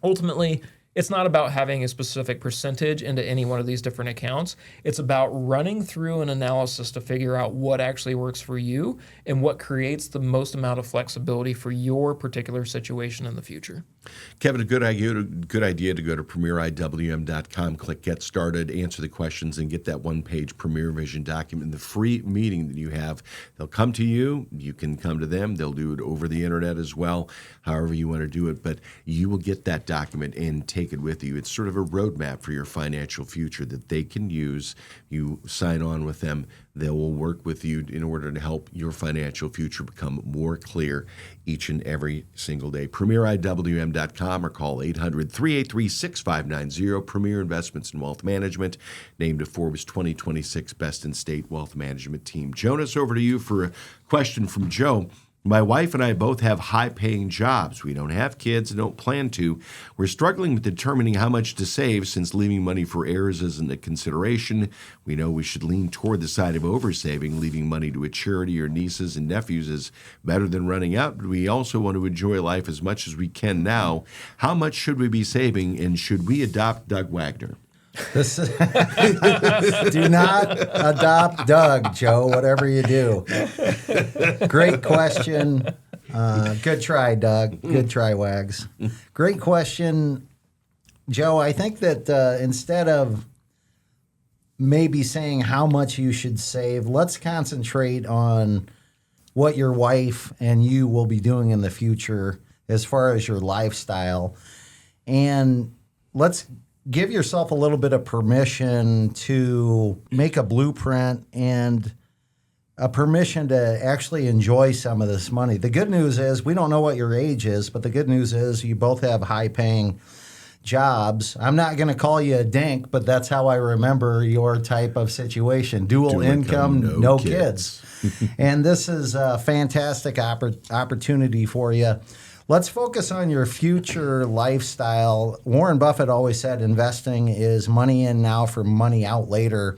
ultimately, it's not about having a specific percentage into any one of these different accounts. It's about running through an analysis to figure out what actually works for you and what creates the most amount of flexibility for your particular situation in the future. Kevin, a good idea to go to premieriwm.com, click Get Started, answer the questions, and get that one-page Premier Vision document. The free meeting that you have, they'll come to you. You can come to them. They'll do it over the internet as well, however you want to do it. But you will get that document and take take it with you. It's sort of a roadmap for your financial future that they can use. You sign on with them. They will work with you in order to help your financial future become more clear each and every single day. PremierIWM.com or call 800-383-6590. Premier Investments and Wealth Management, named a Forbes 2026 Best in State Wealth Management Team. Jonas, over to you for a question from Joe. My wife and I both have high-paying jobs. We don't have kids and don't plan to. We're struggling with determining how much to save since leaving money for heirs isn't a consideration. We know we should lean toward the side of oversaving. Leaving money to a charity or nieces and nephews is better than running out. But we also want to enjoy life as much as we can now. How much should we be saving, and should we adopt Doug Wagner? Do not adopt Doug, Joe, whatever you do. Great question. Good try, Doug. Good try, Wags. Great question, Joe. I think that instead of maybe saying how much you should save, let's concentrate on what your wife and you will be doing in the future as far as your lifestyle. And let's give yourself a little bit of permission to make a blueprint and a permission to actually enjoy some of this money. The good news is we don't know what your age is, but the good news is you both have high-paying jobs. I'm not going to call you a dink, but that's how I remember your type of situation. Dual income, no kids. And this is a fantastic opportunity for you. Let's focus on your future lifestyle. Warren Buffett always said investing is money in now for money out later.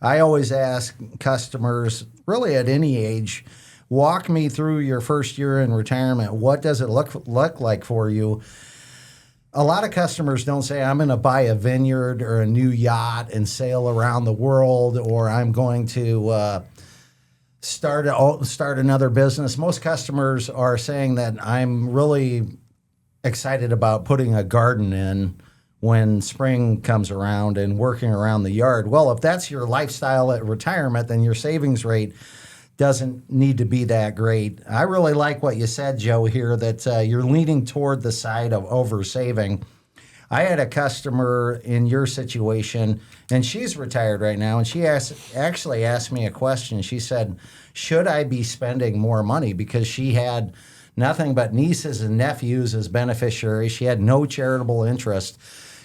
I always ask customers, really at any age, walk me through your first year in retirement. What does it look like for you? A lot of customers don't say, I'm going to buy a vineyard or a new yacht and sail around the world, or I'm going to start another business. Most customers are saying that I'm really excited about putting a garden in when spring comes around and working around the yard. Well, if that's your lifestyle at retirement, then your savings rate doesn't need to be that great. I really like what you said, Joe, here, that you're leaning toward the side of oversaving. I had a customer in your situation, and she's retired right now, and she actually asked me a question. She said, should I be spending more money? Because she had nothing but nieces and nephews as beneficiaries. She had no charitable interest.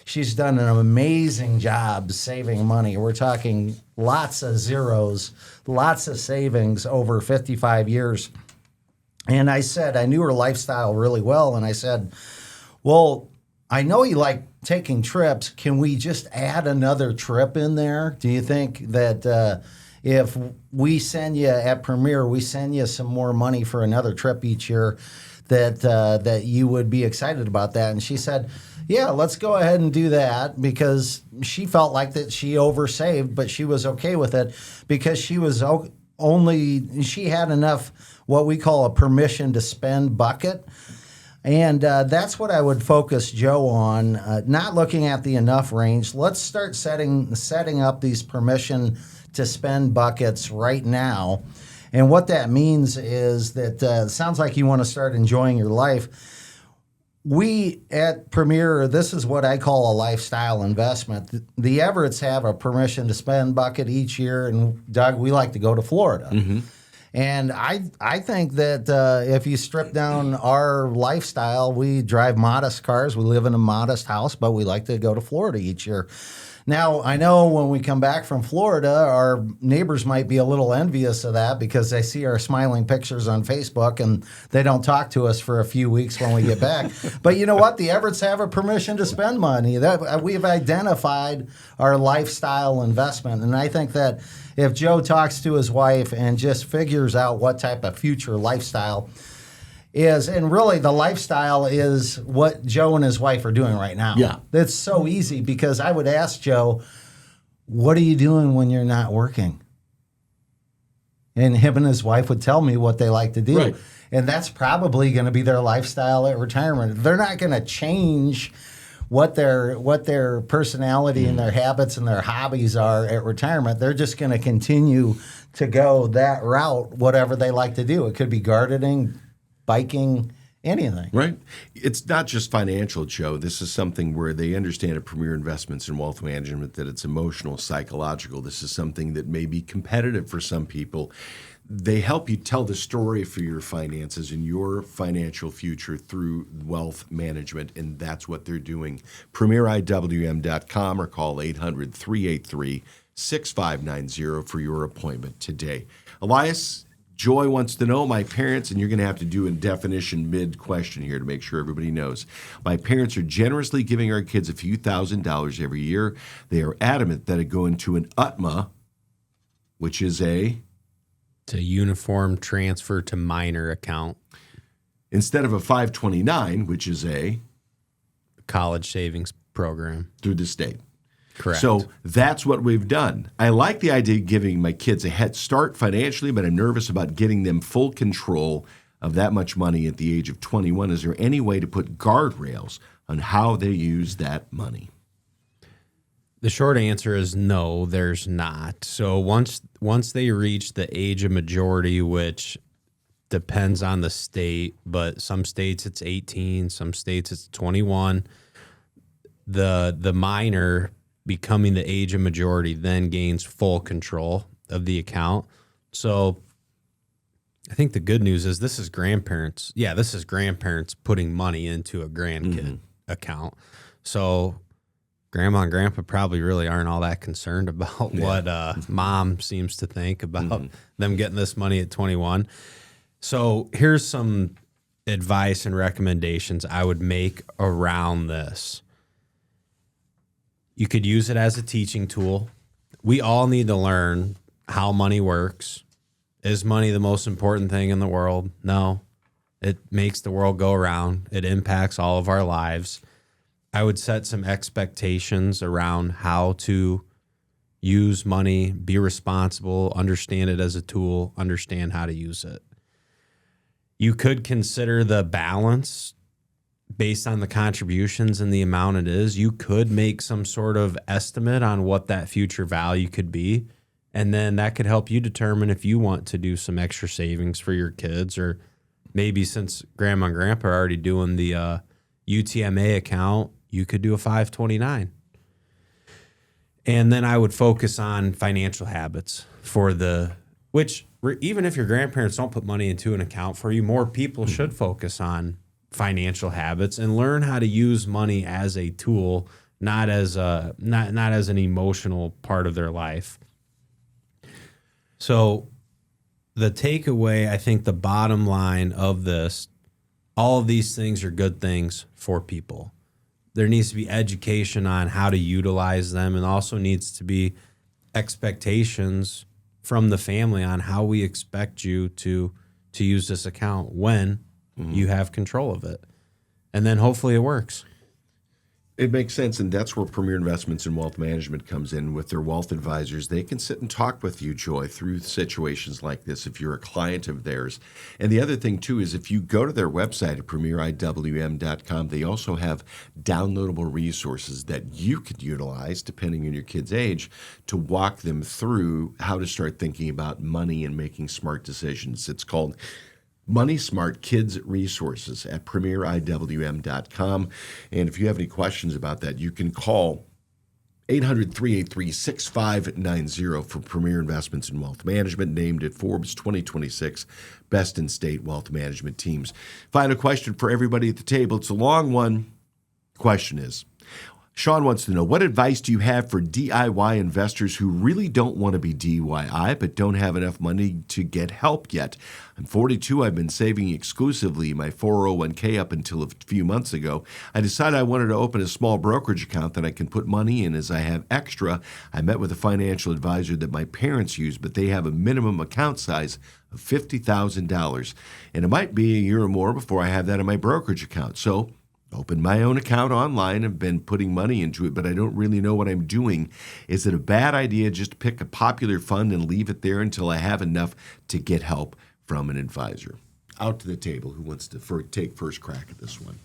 She's done an amazing job saving money. We're talking lots of zeros, lots of savings over 55 years. And I said, I knew her lifestyle really well, and I said, well, I know you like taking trips. Can we just add another trip in there? Do you think that if we send you at Premier, we send you some more money for another trip each year, that you would be excited about that? And she said, yeah, let's go ahead and do that, because she felt like that she oversaved, but she was okay with it because she was she had enough what we call a permission to spend bucket. And that's what I would focus Joe on, not looking at the enough range. Let's start setting up these permission to spend buckets right now. And what that means is that it sounds like you want to start enjoying your life. We at Premier, this is what I call a lifestyle investment. The Everetts have a permission to spend bucket each year. And Doug, we like to go to Florida. Mm-hmm. And I think that if you strip down our lifestyle, we drive modest cars. We live in a modest house, but we like to go to Florida each year. Now, I know when we come back from Florida, our neighbors might be a little envious of that because they see our smiling pictures on Facebook and they don't talk to us for a few weeks when we get back. But you know what? The Everetts have a permission to spend money. That we've identified our lifestyle investment. And I think that if Joe talks to his wife and just figures out what type of future lifestyle is, and really the lifestyle is what Joe and his wife are doing right now. Yeah. It's so easy because I would ask Joe, what are you doing when you're not working? And him and his wife would tell me what they like to do. Right. And that's probably going to be their lifestyle at retirement. They're not going to change what their personality and their habits and their hobbies are at retirement. They're just going to continue to go that route, whatever they like to do. It could be gardening, biking, anything. Right. It's not just financial, Joe. This is something where they understand at Premier Investments in Wealth Management that it's emotional, psychological. This is something that may be competitive for some people. They help you tell the story for your finances and your financial future through wealth management, and that's what they're doing. PremierIWM.com or call 800-383-6590 for your appointment today. Elias, Joy wants to know, my parents, and you're going to have to do a definition mid-question here to make sure everybody knows. My parents are generously giving our kids a few $1,000s every year. They are adamant that it go into an UTMA, which is It's a uniform transfer to minor account. Instead of a 529, which is a College savings program. through the state. Correct. So that's what we've done. I like the idea of giving my kids a head start financially, but I'm nervous about getting them full control of that much money at the age of 21. Is there any way to put guardrails on how they use that money? The short answer is no, there's not. So once they reach the age of majority, which depends on the state, but some states it's 18, some states it's 21, the minor becoming the age of majority then gains full control of the account. So I think the good news is this is grandparents. Yeah, this is grandparents putting money into a grandkid account. So Grandma and Grandpa probably really aren't all that concerned about what Mom seems to think about them getting this money at 21. So here's some advice and recommendations I would make around this. You could use it as a teaching tool. We all need to learn how money works. Is money the most important thing in the world? No. It makes the world go around. It impacts all of our lives. I would set some expectations around how to use money, be responsible, understand it as a tool, understand how to use it. You could consider the balance based on the contributions and the amount it is. You could make some sort of estimate on what that future value could be, and then that could help you determine if you want to do some extra savings for your kids, or maybe since Grandma and Grandpa are already doing the UTMA account, you could do a 529. And then I would focus on financial habits which even if your grandparents don't put money into an account for you, more people should focus on financial habits and learn how to use money as a tool, not as an emotional part of their life. So the takeaway, I think the bottom line of this, all of these things are good things for people. There needs to be education on how to utilize them, and also needs to be expectations from the family on how we expect you to use this account when you have control of it. And then hopefully it works. It makes sense, and that's where Premier Investments in Wealth Management comes in with their wealth advisors. They can sit and talk with you, Joy, through situations like this if you're a client of theirs. And the other thing, too, is if you go to their website at PremierIWM.com, they also have downloadable resources that you could utilize, depending on your kid's age, to walk them through how to start thinking about money and making smart decisions. It's called Money Smart Kids Resources at PremierIWM.com. And if you have any questions about that, you can call 800-383-6590 for Premier Investments in Wealth Management, named at Forbes 2026 Best in State Wealth Management Teams. Final question for everybody at the table. It's a long one. Question is, Sean wants to know, what advice do you have for DIY investors who really don't want to be DIY but don't have enough money to get help yet? I'm 42. I've been saving exclusively my 401k up until a few months ago. I decided I wanted to open a small brokerage account that I can put money in as I have extra. I met with a financial advisor that my parents use, but they have a minimum account size of $50,000. And it might be a year or more before I have that in my brokerage account. So opened my own account online and been putting money into it, but I don't really know what I'm doing. Is it a bad idea just to pick a popular fund and leave it there until I have enough to get help from an advisor? Out to the table. Who wants to take first crack at this one?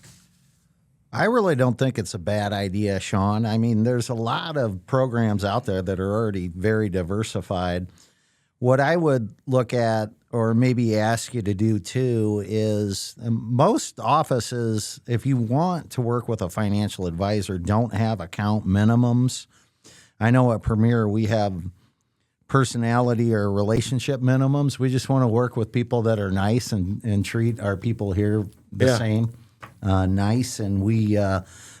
I really don't think it's a bad idea, Sean. I mean, there's a lot of programs out there that are already very diversified. What I would look at or maybe ask you to do too is most offices, if you want to work with a financial advisor, don't have account minimums. I know at Premier we have personality or relationship minimums. We just want to work with people that are nice and treat our people here the same, nice. And we,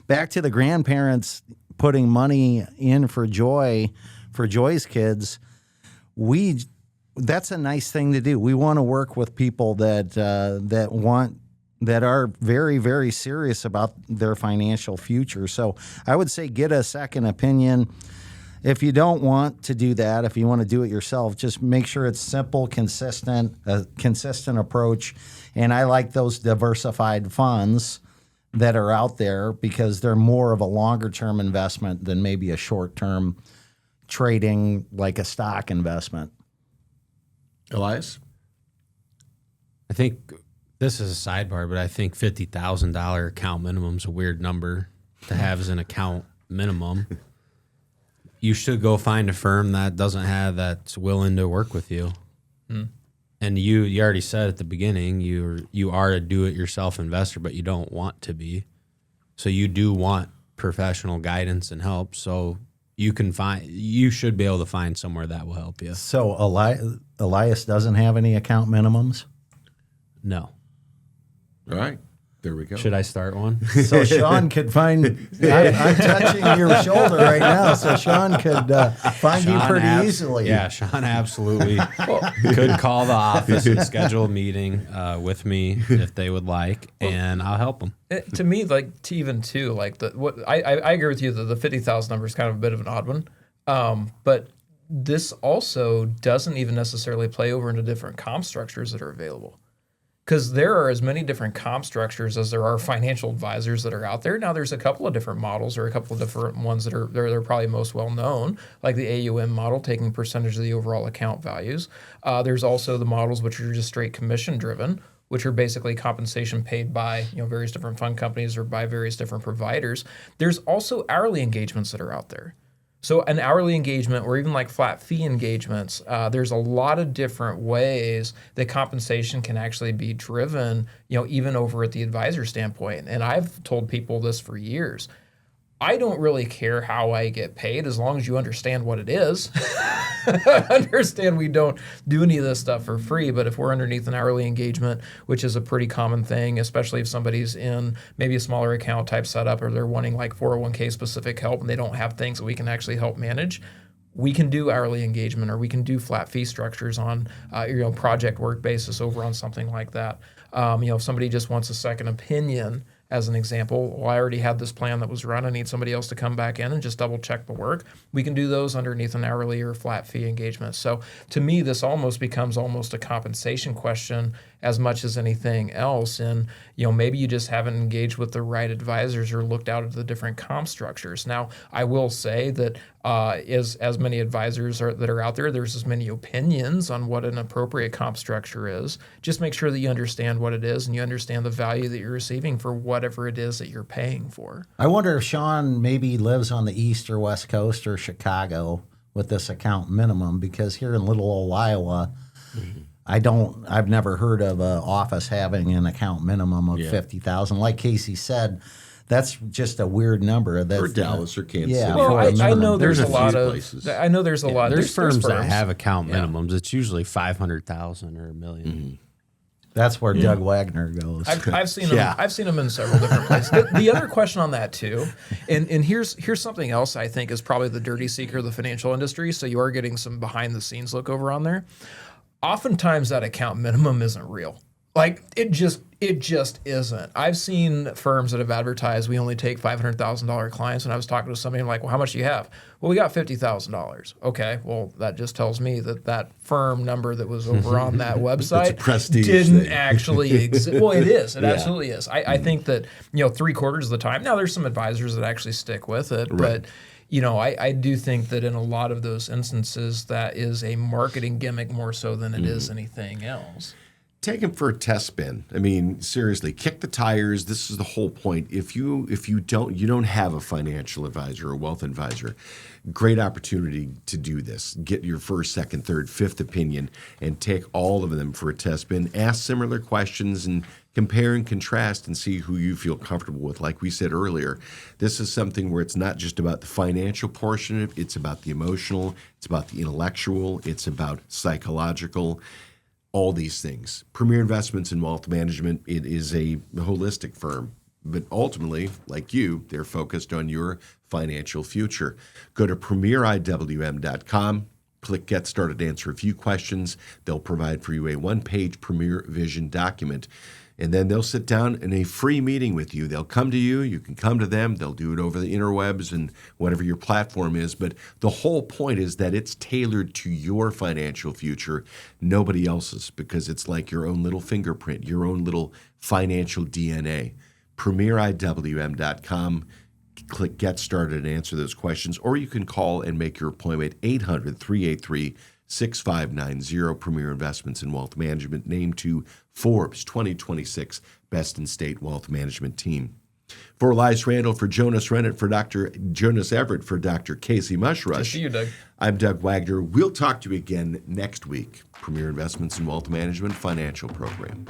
back to the grandparents putting money in for Joy's kids, that's a nice thing to do. We want to work with people that are very, very serious about their financial future. So I would say get a second opinion. If you don't want to do that, if you want to do it yourself, just make sure it's simple, consistent, a consistent approach. And I like those diversified funds that are out there because they're more of a longer-term investment than maybe a short-term trading like a stock investment. Elias? I think this is a sidebar, but I think $50,000 account minimum is a weird number to have as an account minimum. You should go find a firm that doesn't have that's willing to work with you. And you already said at the beginning you are a do-it-yourself investor, but you don't want to be. So you do want professional guidance and help. So you should be able to find somewhere that will help you. So Elias doesn't have any account minimums? No. All right. There we go. Should I start one? So Sean could find, I'm touching your shoulder right now, so Sean could find you pretty easily. Yeah, Sean absolutely could call the office and schedule a meeting with me if they would like, and I'll help them. To me, like I agree with you that the 50,000 number is kind of a bit of an odd one, but this also doesn't even necessarily play over into different comp structures that are available. Because there are as many different comp structures as there are financial advisors that are out there. Now, there's a couple of different models or a couple of different ones that are probably most well known, like the AUM model, taking percentage of the overall account values. There's also the models which are just straight commission driven, which are basically compensation paid by various different fund companies or by various different providers. There's also hourly engagements that are out there. So an hourly engagement or even like flat fee engagements, there's a lot of different ways that compensation can actually be driven, even over at the advisor standpoint. And I've told people this for years. I don't really care how I get paid as long as you understand what it is. Understand we don't do any of this stuff for free, but if we're underneath an hourly engagement, which is a pretty common thing, especially if somebody's in maybe a smaller account type setup or they're wanting like 401k specific help and they don't have things that we can actually help manage, we can do hourly engagement or we can do flat fee structures on project work basis over on something like that. If somebody just wants a second opinion, as an example, well, I already had this plan that was run. I need somebody else to come back in and just double check the work. We can do those underneath an hourly or flat fee engagement. So to me, this almost becomes almost a compensation question as much as anything else. And maybe you just haven't engaged with the right advisors or looked out at the different comp structures. Now, I will say that as many advisors that are out there, there's as many opinions on what an appropriate comp structure is. Just make sure that you understand what it is and you understand the value that you're receiving for whatever it is that you're paying for. I wonder if Sean maybe lives on the East or West Coast or Chicago with this account minimum, because here in little old Iowa, I've never heard of an office having an account minimum of 50,000. Like Casey said, that's just a weird number. Or Dallas or Kansas City. Well, I know there's a lot of places. I know there's a lot. There's firms that have account minimums. It's usually 500,000 or $1 million. Mm-hmm. That's where Doug Wagner goes. I've seen them. I've seen them in several different places. The other question on that too, and here's something else I think is probably the dirty secret of the financial industry. So you are getting some behind the scenes look over on there. Oftentimes that account minimum isn't real. Like it just isn't. I've seen firms that have advertised we only take $500,000 clients, and I was talking to somebody, I'm like, well, how much do you have? Well, we got $50,000. Okay, well, that just tells me that firm number that was over on that website didn't actually exist. Well, it is. It absolutely is. I think that 3/4 of the time. Now, there's some advisors that actually stick with it, but. I do think that in a lot of those instances, that is a marketing gimmick more so than it is anything else. Take them for a test spin. I mean, seriously, kick the tires. This is the whole point. If you don't have a financial advisor or wealth advisor, great opportunity to do this. Get your first, second, third, fifth opinion and take all of them for a test spin. Ask similar questions and compare and contrast and see who you feel comfortable with. Like we said earlier, this is something where it's not just about the financial portion of it, it's about the emotional, it's about the intellectual, it's about psychological. All these things. Premier Investments in Wealth Management, it is a holistic firm, but ultimately, like you, they're focused on your financial future. Go to premieriwm.com, click Get Started, answer a few questions. They'll provide for you a one-page Premier Vision document, and then they'll sit down in a free meeting with you. They'll come to you. You can come to them. They'll do it over the interwebs and whatever your platform is. But the whole point is that it's tailored to your financial future, nobody else's, because it's like your own little fingerprint, your own little financial DNA. PremierIWM.com. Click Get Started and answer those questions. Or you can call and make your appointment at 800-383-6590. Premier Investments in Wealth Management, named to Forbes 2026 Best in State Wealth Management Team. For Elias Randel, for Jonas Everett, for Dr. Jonas Everett, for Dr. Casey Mushrush. Good to see you, Doug. I'm Doug Wagner. We'll talk to you again next week. Premier Investments in Wealth Management Financial Program.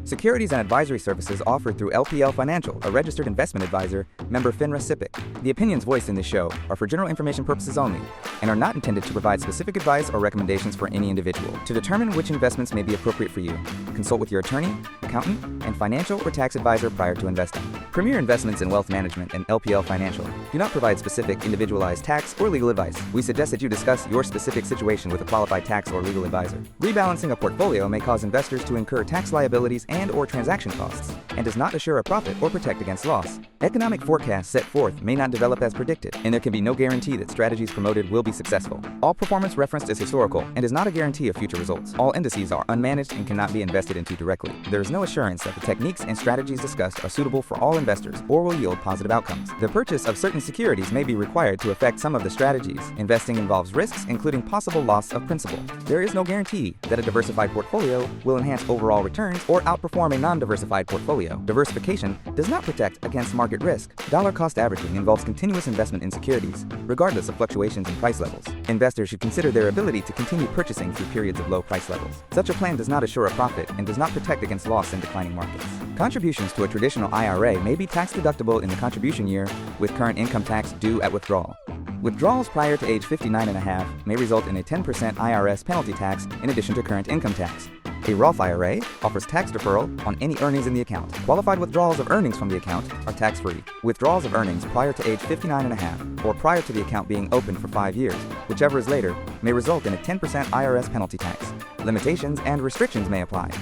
Securities and advisory services offered through LPL Financial, a registered investment advisor, member FINRA SIPC. The opinions voiced in this show are for general information purposes only and are not intended to provide specific advice or recommendations for any individual. To determine which investments may be appropriate for you, consult with your attorney, accountant, and financial or tax advisor prior to investing. Premier Investments in Wealth Management and LPL Financial do not provide specific individualized tax or legal advice. We suggest that you discuss your specific situation with a qualified tax or legal advisor. Rebalancing a portfolio may cause investors to incur tax liabilities and/or transaction costs, and does not assure a profit or protect against loss. Economic forecasts set forth may not develop as predicted, and there can be no guarantee that strategies promoted will be successful. All performance referenced is historical and is not a guarantee of future results. All indices are unmanaged and cannot be invested into directly. There is no assurance that the techniques and strategies discussed are suitable for all investors or will yield positive outcomes. The purchase of certain securities may be required to affect some of the strategies. Investing involves risks, including possible loss of principal. There is no guarantee that a diversified portfolio will enhance overall returns or outperform a non-diversified portfolio. Diversification does not protect against market risk. Dollar cost averaging involves continuous investment in securities, regardless of fluctuations in price levels. Investors should consider their ability to continue purchasing through periods of low price levels. Such a plan does not assure a profit and does not protect against loss in declining markets. Contributions to a traditional IRA may be tax deductible in the contribution year, with current income tax due at withdrawal. Withdrawals prior to age 59.5 may result in a 10% IRS penalty tax in addition to current income tax. A Roth IRA offers tax deferral on any earnings in the account. Qualified withdrawals of earnings from the account are tax-free. Withdrawals of earnings prior to age 59.5 or prior to the account being open for 5 years, whichever is later, may result in a 10% IRS penalty tax. Limitations and restrictions may apply.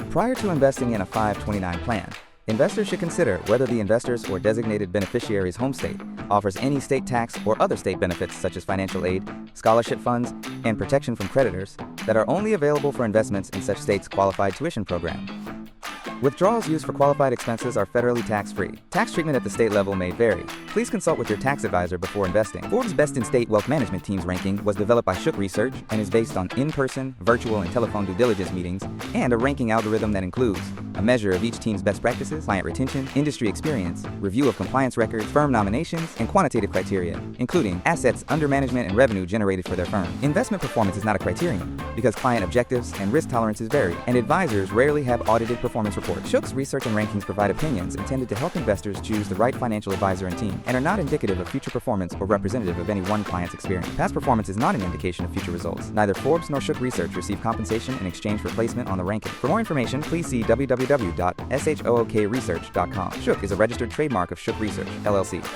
Prior to investing in a 529 plan, investors should consider whether the investor's or designated beneficiary's home state offers any state tax or other state benefits such as financial aid, scholarship funds, and protection from creditors that are only available for investments in such state's qualified tuition program. Withdrawals used for qualified expenses are federally tax-free. Tax treatment at the state level may vary. Please consult with your tax advisor before investing. Forbes Best in State Wealth Management Team's ranking was developed by Shook Research and is based on in-person, virtual, and telephone due diligence meetings and a ranking algorithm that includes a measure of each team's best practices, client retention, industry experience, review of compliance records, firm nominations, and quantitative criteria, including assets under management and revenue generated for their firm. Investment performance is not a criterion because client objectives and risk tolerances vary, and advisors rarely have audited performance reports. Shook's research and rankings provide opinions intended to help investors choose the right financial advisor and team, and are not indicative of future performance or representative of any one client's experience. Past performance is not an indication of future results. Neither Forbes nor Shook Research receive compensation in exchange for placement on the ranking. For more information, please see www.shookresearch.com. Shook is a registered trademark of Shook Research, LLC.